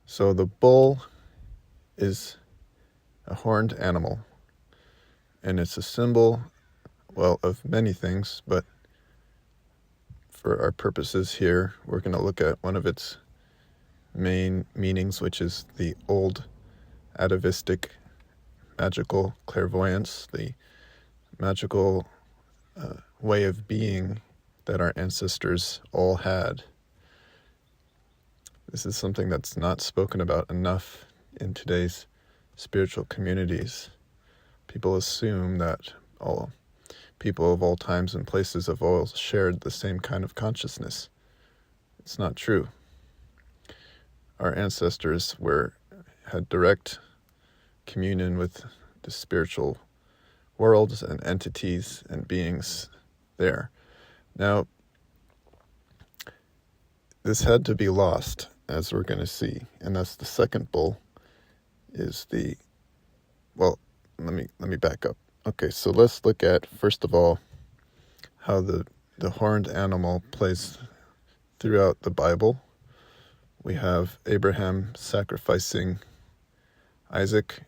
So the bull is a horned animal, and it's a symbol, well, of many things, but for our purposes here, we're going to look at one of its main meanings, which is the old atavistic magical clairvoyance, the magical way of being that our ancestors all had. This is something that's not spoken about enough in today's spiritual communities. People assume that all people of all times and places have all shared the same kind of consciousness. It's not true. Our ancestors had direct communion with the spiritual worlds and entities and beings there. Now, this had to be lost, as we're going to see, and that's the second bull. Let me back up. Okay, so let's look at, first of all, how the horned animal plays throughout the Bible. We have Abraham sacrificing Isaac,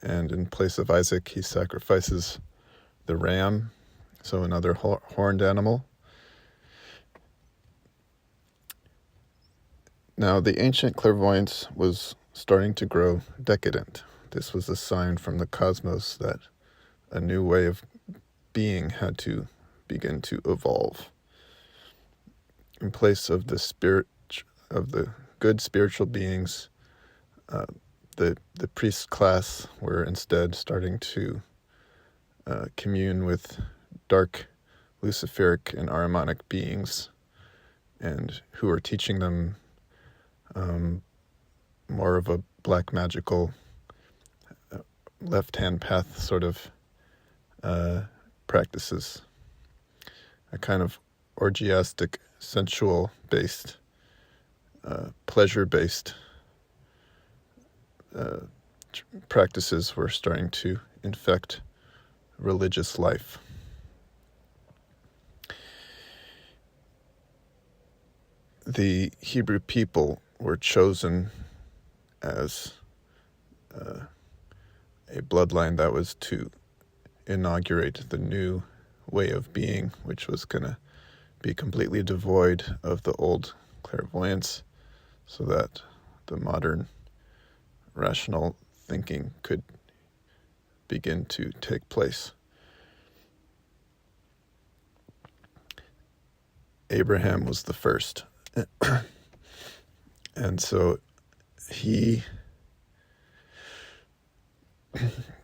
and in place of Isaac, he sacrifices the ram, so another horned animal. Now, the ancient clairvoyance was starting to grow decadent. This was a sign from the cosmos that a new way of being had to begin to evolve. In place of the spirit of the good spiritual beings, the priest class were instead starting to commune with dark Luciferic and Ahrimanic beings, and who were teaching them more of a black magical left-hand path sort of practices, a kind of orgiastic, sensual-based, pleasure-based practices were starting to infect religious life. The Hebrew people were chosen as a bloodline that was to inaugurate the new way of being, which was going to be completely devoid of the old clairvoyance, so that the modern rational thinking could begin to take place. Abraham was the first. And so he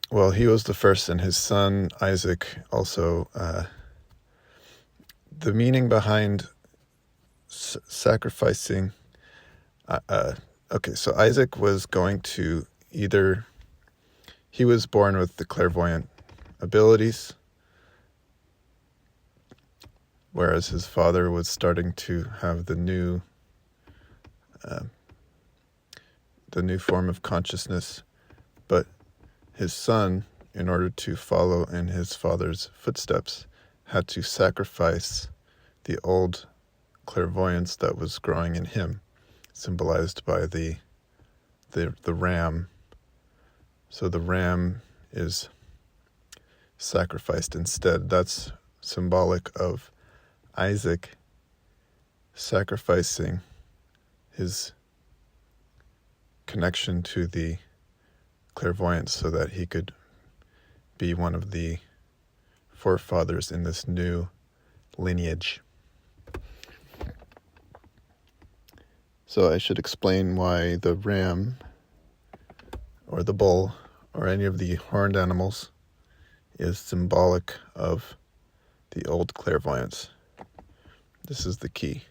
was the first, and his son Isaac also. The meaning behind sacrificing. So Isaac was going to he was born with the clairvoyant abilities, whereas his father was starting to have the new form of consciousness. But his son, in order to follow in his father's footsteps, had to sacrifice the old clairvoyance that was growing in him, symbolized by the ram. So the ram is sacrificed instead. That's symbolic of Isaac sacrificing his connection to the clairvoyance so that he could be one of the forefathers in this new lineage. So I should explain why the ram or the bull or any of the horned animals is symbolic of the old clairvoyance. This is the key.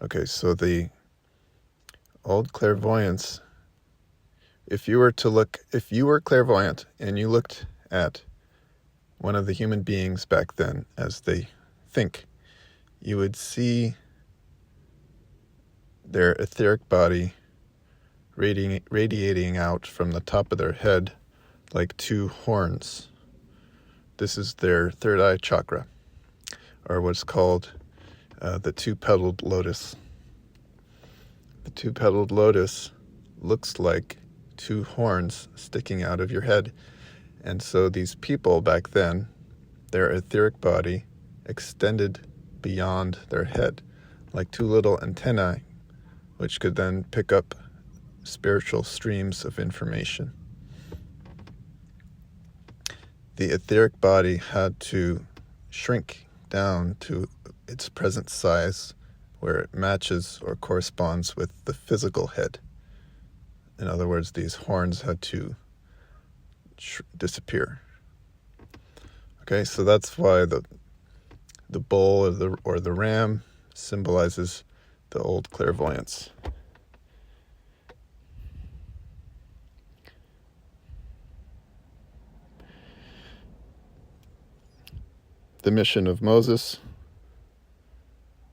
Okay, so the old clairvoyance, if you were clairvoyant and you looked at one of the human beings back then as they think, you would see their etheric body radiating out from the top of their head like two horns. This is their third eye chakra, or what's called the two-petaled lotus. The two-petaled lotus looks like two horns sticking out of your head. And so these people back then, their etheric body extended beyond their head, like two little antennae, which could then pick up spiritual streams of information. The etheric body had to shrink down to its present size, where it matches or corresponds with the physical head. In other words, these horns had to disappear. Okay, so that's why the bull or the ram symbolizes the old clairvoyance. The mission of Moses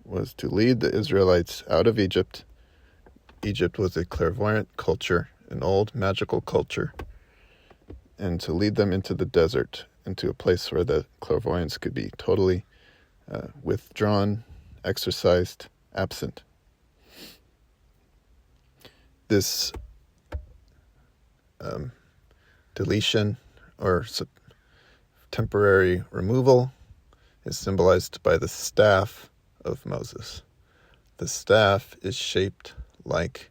was to lead the Israelites out of Egypt. Egypt was a clairvoyant culture, an old magical culture, and to lead them into the desert, into a place where the clairvoyance could be totally withdrawn, exorcised, absent. This deletion or temporary removal is symbolized by the staff of Moses. The staff is shaped like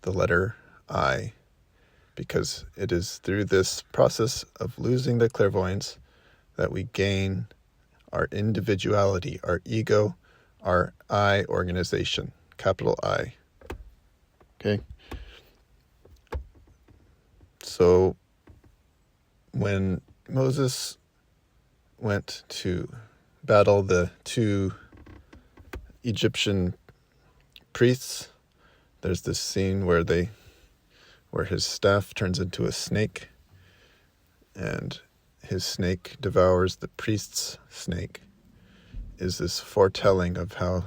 the letter I, because it is through this process of losing the clairvoyance that we gain our individuality, our ego, our I organization, capital I. Okay? So when Moses went to battle the two Egyptian priests, there's this scene where his staff turns into a snake, and his snake devours the priest's snake. Is this foretelling of how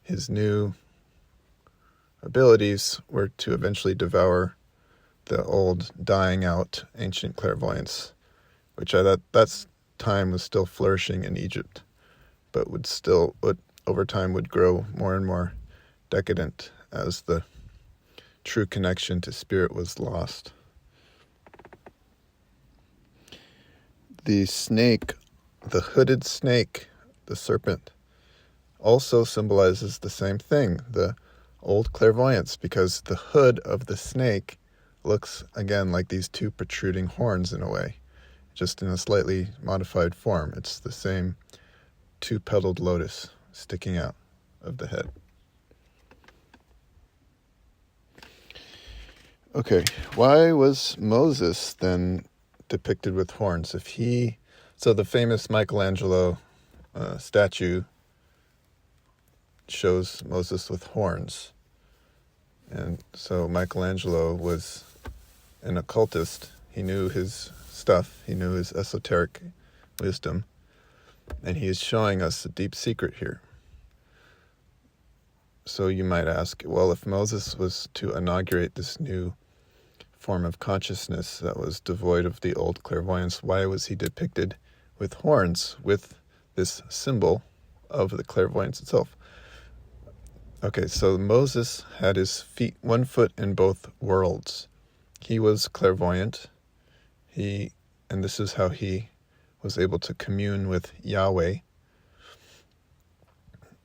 his new abilities were to eventually devour the old, dying out ancient clairvoyance, which at that time was still flourishing in Egypt, but would over time would grow more and more decadent as the true connection to spirit was lost. The snake, the hooded snake, the serpent, also symbolizes the same thing, the old clairvoyance, because the hood of the snake looks, again, like these two protruding horns in a way, just in a slightly modified form. It's the same two-petaled lotus sticking out of the head. Okay, why was Moses then depicted with horns? So the famous Michelangelo statue shows Moses with horns. And so Michelangelo was an occultist. He knew his stuff. He knew his esoteric wisdom. And he is showing us a deep secret here. So you might ask, well, if Moses was to inaugurate this new form of consciousness that was devoid of the old clairvoyance, why was he depicted with horns, with this symbol of the clairvoyance itself? Okay, so Moses had his feet, one foot in both worlds. He was clairvoyant. And this is how he was able to commune with Yahweh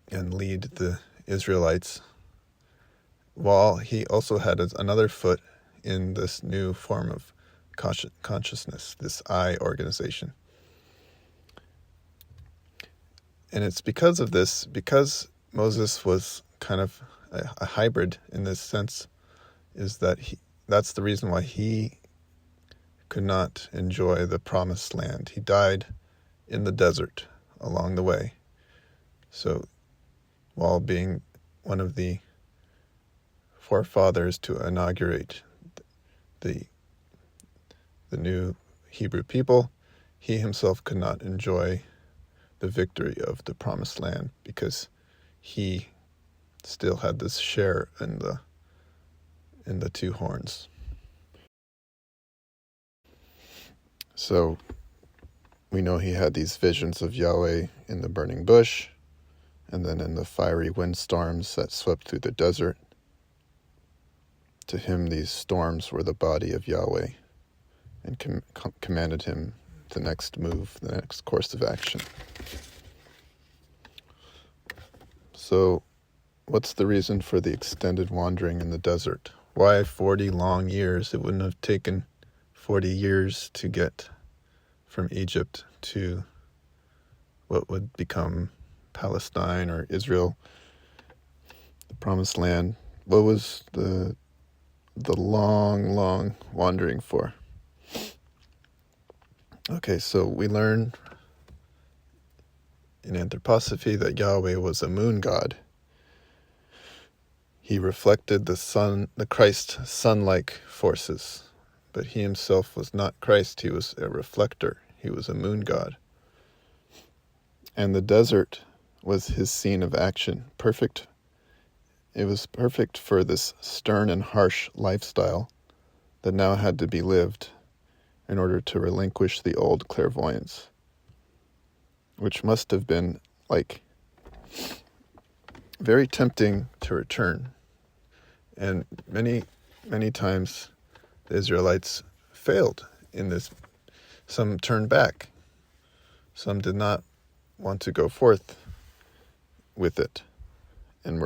and lead the Israelites, while he also had another foot in this new form of consciousness, this I organization. And it's because of this, because Moses was kind of a hybrid in this sense, is that that's the reason why he could not enjoy the promised land. He died in the desert along the way. So while being one of the forefathers to inaugurate the new Hebrew people, he himself could not enjoy the victory of the promised land because he still had this share in the two horns. So we know he had these visions of Yahweh in the burning bush, and then in the fiery windstorms that swept through the desert. To him, these storms were the body of Yahweh, and commanded him the next move, the next course of action. So, what's the reason for the extended wandering in the desert? Why 40 long years? It wouldn't have taken 40 years to get from Egypt to what would become Palestine or Israel, the Promised Land. What was the long wandering for? Okay, so we learn in anthroposophy that Yahweh was a moon god. He reflected the Christ sun-like forces, but he himself was not Christ. He was a reflector. He was a moon god. And the desert was his scene of action. Perfect. It was perfect for this stern and harsh lifestyle that now had to be lived in order to relinquish the old clairvoyance, which must have been very tempting to return. And many times the Israelites failed in this. Some turned back. Some did not want to go forth with it. And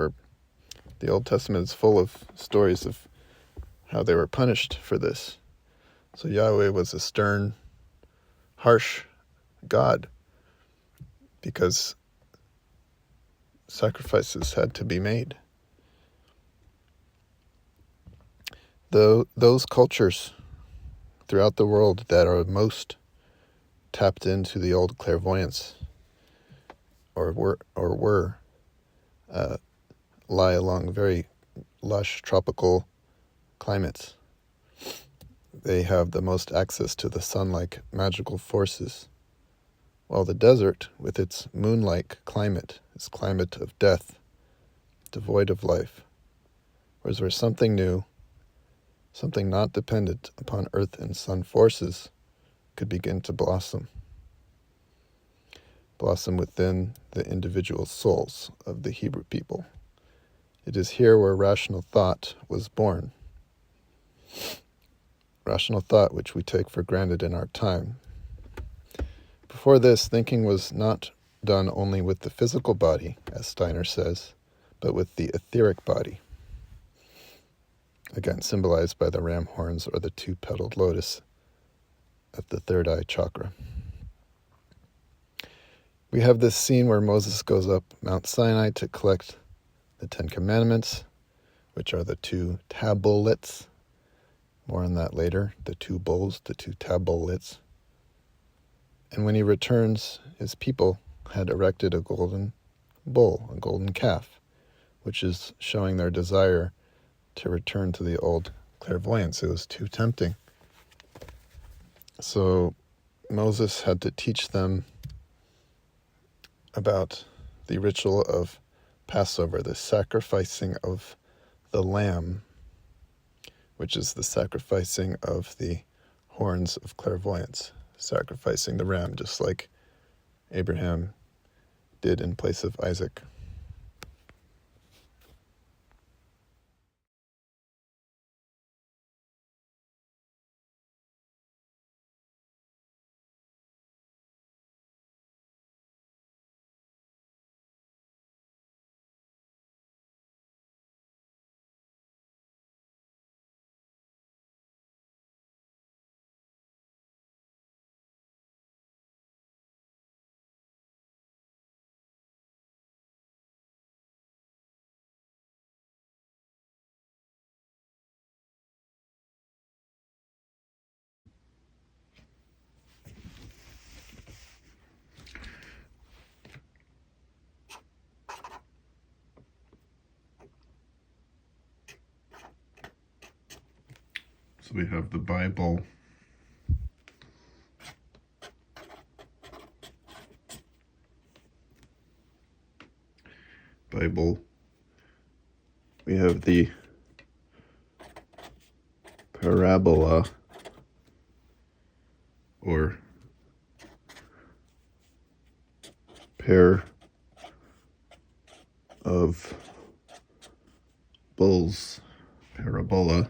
the Old Testament is full of stories of how they were punished for this. So Yahweh was a stern, harsh God because sacrifices had to be made. Those cultures throughout the world that are most tapped into the old clairvoyance or were lie along very lush tropical climates. They have the most access to the sun-like magical forces, while the desert, with its moon-like climate, is climate of death, devoid of life, whereas where something new, something not dependent upon earth and sun forces, could begin to blossom within the individual souls of the Hebrew people. It is here where rational thought was born. Rational thought which we take for granted in our time. Before this, thinking was not done only with the physical body, as Steiner says, but with the etheric body. Again, symbolized by the ram horns or the two-petaled lotus at the third eye chakra. We have this scene where Moses goes up Mount Sinai to collect the Ten Commandments, which are the two tablets. More on that later. The two bowls, the two tablets. And when he returns, his people had erected a golden bull, a golden calf, which is showing their desire to return to the old clairvoyance. It was too tempting. So Moses had to teach them about the ritual of Passover, the sacrificing of the lamb, which is the sacrificing of the horns of clairvoyance, sacrificing the ram, just like Abraham did in place of Isaac. So we have the Bible. We have the parabola, or pair of bulls, parabola,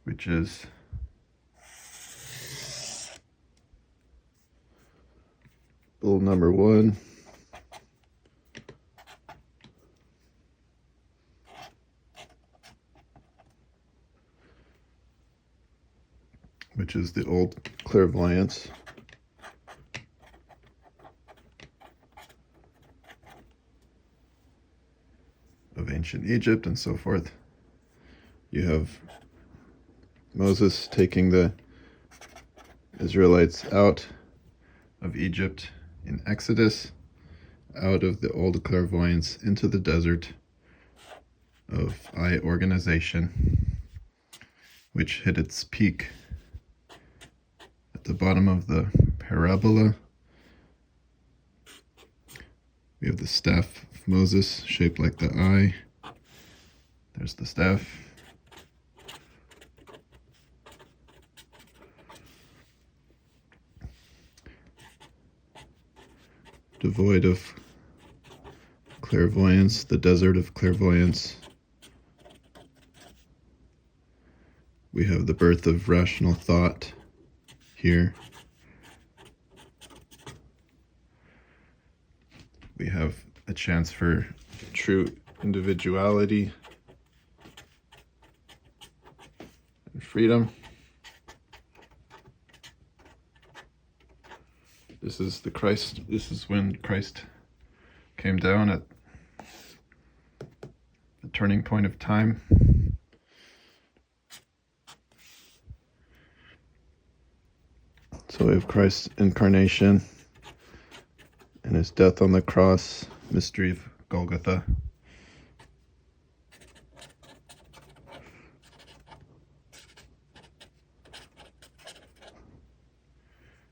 which is bull number 1, which is the old clairvoyance of ancient Egypt and so forth. You have Moses taking the Israelites out of Egypt in Exodus, out of the old clairvoyance into the desert of eye organization, which hit its peak at the bottom of the parabola. We have the staff of Moses shaped like the eye. There's the staff. Devoid of clairvoyance, the desert of clairvoyance. We have the birth of rational thought here. We have a chance for true individuality and freedom. This is when Christ came down at the turning point of time. So we have Christ's incarnation and his death on the cross, mystery of Golgotha.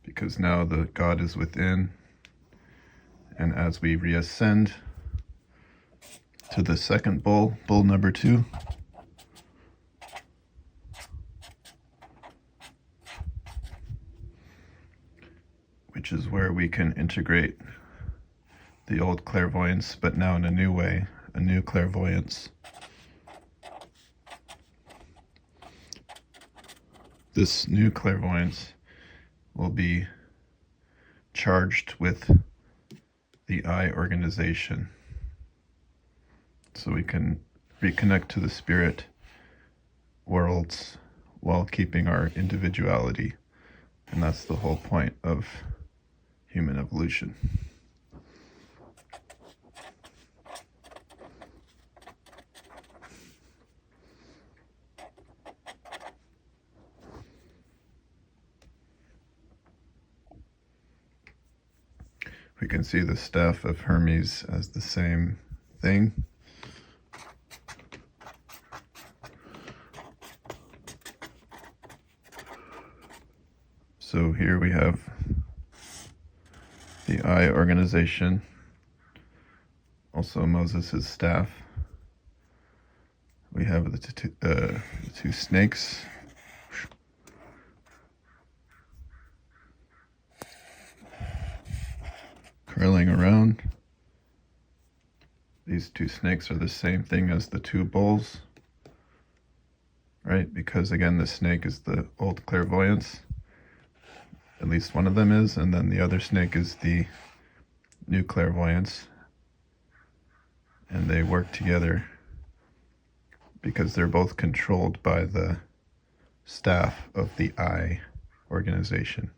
Because now the God is within, and as we reascend to the second bull number 2, which is where we can integrate the old clairvoyance, but now in a new way, a new clairvoyance. This new clairvoyance will be charged with the eye organization, so we can reconnect to the spirit worlds while keeping our individuality. And that's the whole point of human evolution. We can see the staff of Hermes as the same thing. So here we have the eye organization, also Moses' staff. We have the two snakes. Curling around. These two snakes are the same thing as the two bulls, right? Because again, the snake is the old clairvoyance. At least one of them is, and then the other snake is the new clairvoyance. And they work together because they're both controlled by the staff of the eye organization.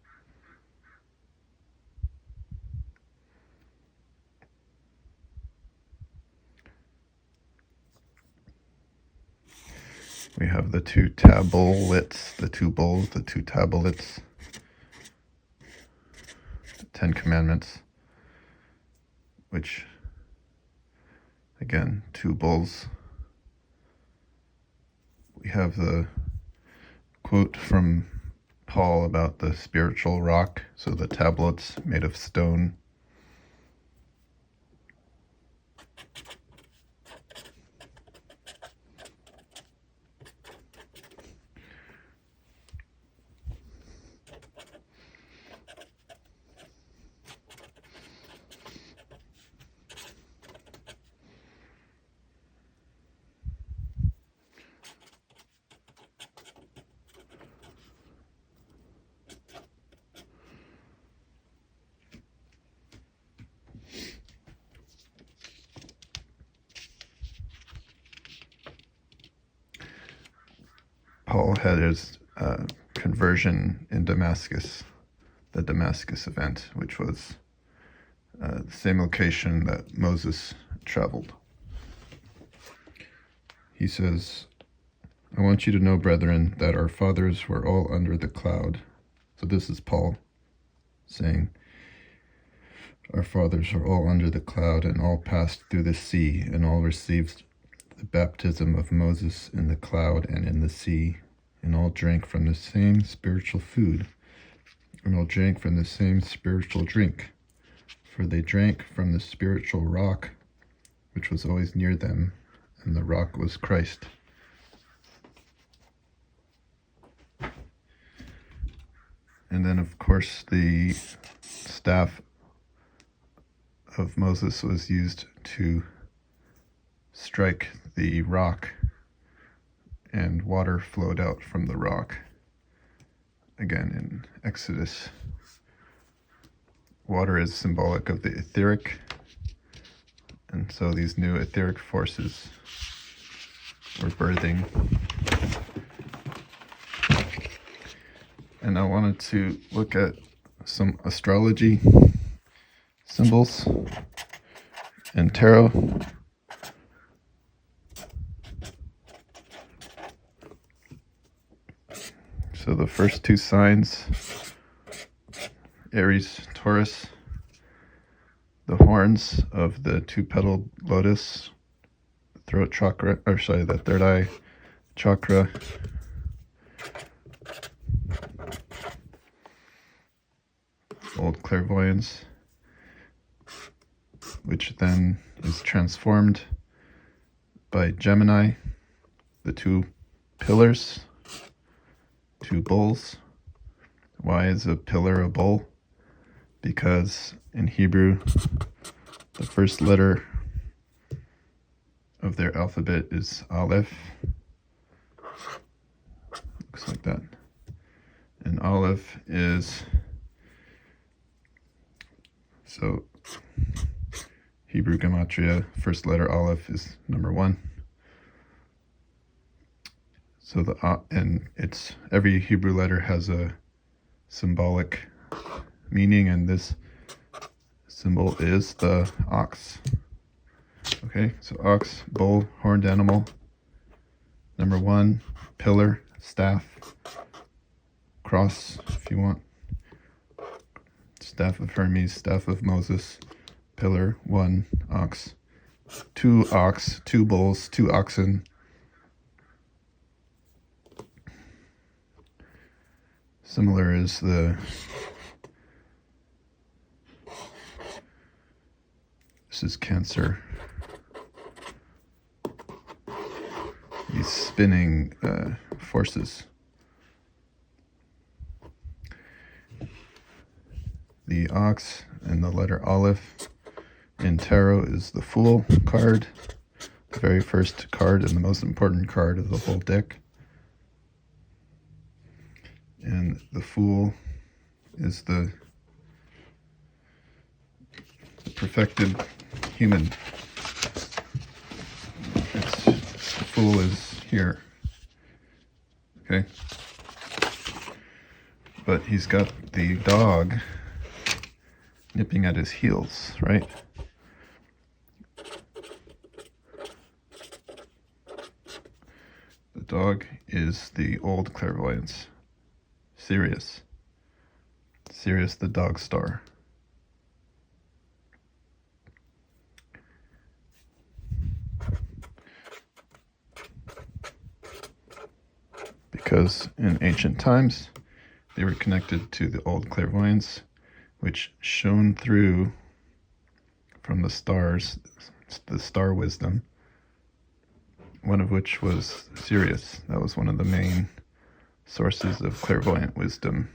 We have the two tablets, the two bowls, the two tablets, the 10 Commandments, which, again, two bowls. We have the quote from Paul about the spiritual rock, so the tablets made of stone. Paul had his conversion in Damascus, the Damascus event, which was the same location that Moses traveled. He says, I want you to know, brethren, that our fathers were all under the cloud. So this is Paul saying, our fathers were all under the cloud, and all passed through the sea, and all received the baptism of Moses in the cloud and in the sea, and all drank from the same spiritual food, and all drank from the same spiritual drink, for they drank from the spiritual rock, which was always near them, and the rock was Christ. And then, of course, the staff of Moses was used to strike the rock, and water flowed out from the rock. Again, in Exodus, water is symbolic of the etheric, and so these new etheric forces were birthing. And I wanted to look at some astrology symbols and tarot. So the first two signs, Aries, Taurus, the horns of the two-petaled lotus, throat chakra, the third eye chakra, old clairvoyance, which then is transformed by Gemini, the two pillars, two bulls. Why is a pillar a bull? Because in Hebrew, the first letter of their alphabet is Aleph. Looks like that. And Aleph is, so Hebrew gematria, first letter Aleph is number 1. So and it's every Hebrew letter has a symbolic meaning, and this symbol is the ox. Okay, so ox, bull, horned animal. Number 1, pillar, staff, cross if you want. Staff of Hermes, staff of Moses, pillar, 1, ox. 2 ox, 2 bulls, 2 oxen. Similar is this is Cancer. These spinning forces. The ox and the letter Aleph in tarot is the Fool card, the very first card and the most important card of the whole deck. And the Fool is the perfected human. The Fool is here. Okay? But he's got the dog nipping at his heels, right? The dog is the old clairvoyance. Sirius. Sirius the dog star. Because in ancient times, they were connected to the old clairvoyance, which shone through from the stars, the star wisdom, one of which was Sirius. That was one of the main sources of clairvoyant wisdom